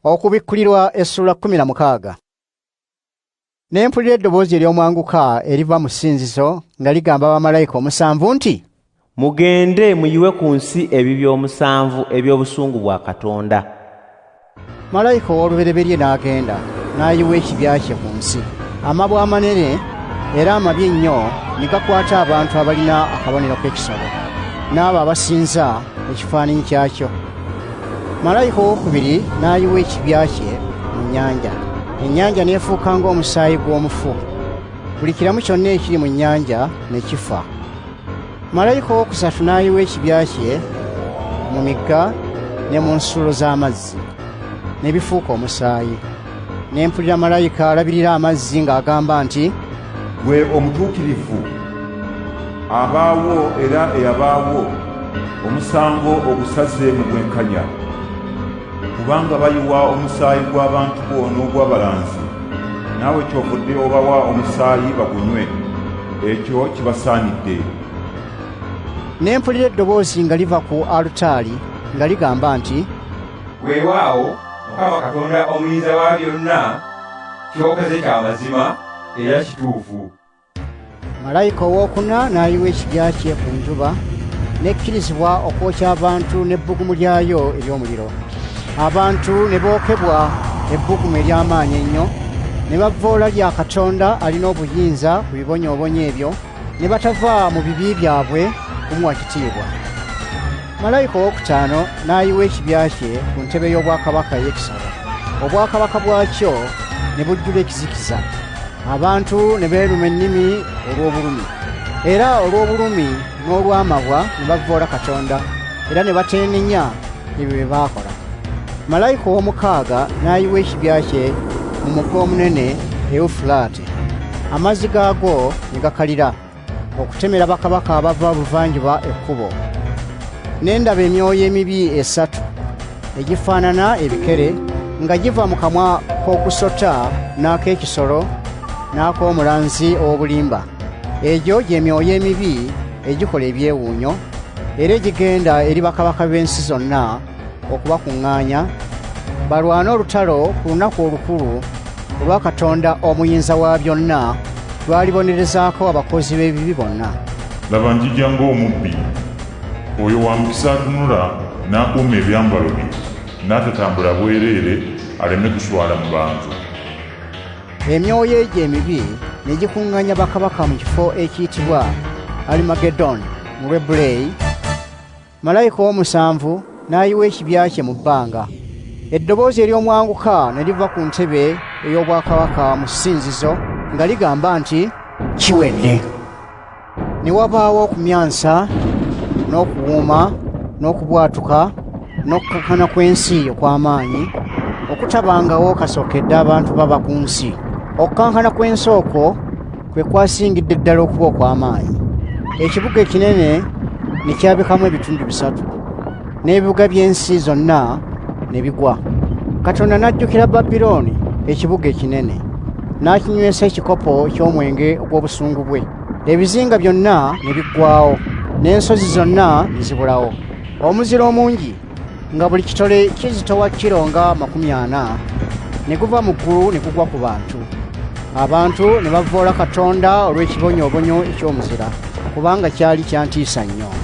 Okubikkulirwa Essuula 16. Ne mpulira eddoboozi ery'omwanguka eriva mu ssinzizo nga ligamba bamalayika omusanvu nti, mugende muyiwe ku nsi ebibyo omusanvu eby'obusungu bwa Katonda. Malayika ow'olubereberye n'agenda n'ayiwa ekibya kye ku nsi. Amabwa amanene era amabi ennyo ne gakwata abantu abalina akabonero k'ekisolo n'abo abasinza ekifaananyi kyakyo. Malayika owokubiri n'ayiwa ekibya kye mu nnyanja. Ennyanja n'efuuka ng'omusaayi gw'omufu. Buli kiramu kyonna ekiri mu nnyanja ne kifa. Malayika owokusatu n'ayiwa ekibya kye mu migga ne mu nsulo z'amazzi, ne bifuuka omusaayi. Ne mpulira malayika alabirira amazzi ng'agamba nti, gwe omutuukirivu, abaawo era eyabaawo, omusango ogusaze mu bwenkanya. Kubanga bayiwa omusaayi gw'abantu bo n'ogw'abalanzi, naawe kyovudde obawa omusaayi bagunywe, ekyo kibasaanidde. Ne mpulira eddoboozi nga liva ku alutaali nga ligamba nti, weewaawo Mukama Katonda omuyinza wa byonna, kyokoze kya mazima era kituufu. Malayika owookuna n'ayiwa ekibya kye ku njuba, n'ekkirizibwa okwokya abantu n'ebbugumu lyayo ery'omuliro. Abantu ne bookebwa ebbugumu ery'amaanyi ennyo, ne bavvoola lya Katonda alina obuyinza ku bibonyoobonyo ebyo, ne batava mu bibi byabwe kumuwa kitiibwa. Malayika owookutaano n'ayiwa ekibya kye ku ntebe y'obwakabaka ey'ekisalo. Obwakabaka bwakyo ne bujjula ekizikiza. Abantu ne beeruma ennimi olw'obulumi, era olw'obulumi n'olw'amabwa ne bavvoola Katonda, era ne bateenenya ebyo bye baakola. Malayika ow'omukaaga n'ayiwa ekibya kye mu mugga omunene Eufulaate. Amazzi gaagwo ne gakalira okutemera bakabaka abava buvanjuba ekkubo. Ne ndaba emyoyo emibi esatu egifaanana ebikere nga giva mu kamwa k'ogusota n'ak'ekisolo n'ak'omulanzi ow'obulimba. Egyo gy'emyoyo emibi egikola ebyewuunyo, era egigenda eri bakabaka b'ensi zonna okubakuŋŋaanya balwane olutalo ku lunaku olukulu olwa Katonda omuyinza wa byonna lwalibonerezaako abakozi b'ebibi bonna. Laba njija ng'omubbi, oyo wa mukisa atunula n'akuuma ebyambalo bye, n'atatambula bwereere aleme kuswala mu bantu. Emyoyo egyo emibi ne gikuŋŋaanya bakabaka mu kifo ekiyitibwa Alimagedoni mu Lwebuleeyi. Malayika ow'omusanvu n'ayiwa ekibya kye mu bbanga. Eddoboozi ery'omwanguka ne liva ku ntebe ey'obwakabaka mu ssinzizo nga ligamba nti, kiwedde. Ne wabaawo okumyansa n'okuwuuma n'okubwatuka n'okukankana kw'ensi okw'amaanyi okutabangawo kasookedde abantu baba ku nsi. Okukankana kw'ensi okwo kwe kwasingidde ddala okuba okw'amaanyi. Ekibuga ekinene ne kyabikamu ebitundu bisatu, n'ebibuga by'ensi zonna ne bigwa. Katonda n'ajjukira Babilooni, ekibuga ekinene, n'akinywesa ekikopo ky'omwenge ogw'obusungu bwe. Ebizinga byonna ne biggwaawo, n'ensozi zonna ne zibulawo. Omuzira omungi nga buli kitole kizitowa kiro nga 40 ne guva mu ggulu ne gugwa ku bantu. Abantu ne bavvoola Katonda olw'ekibonyoobonyo eky'omuzira, kubanga kyali kyantiisa nnyo.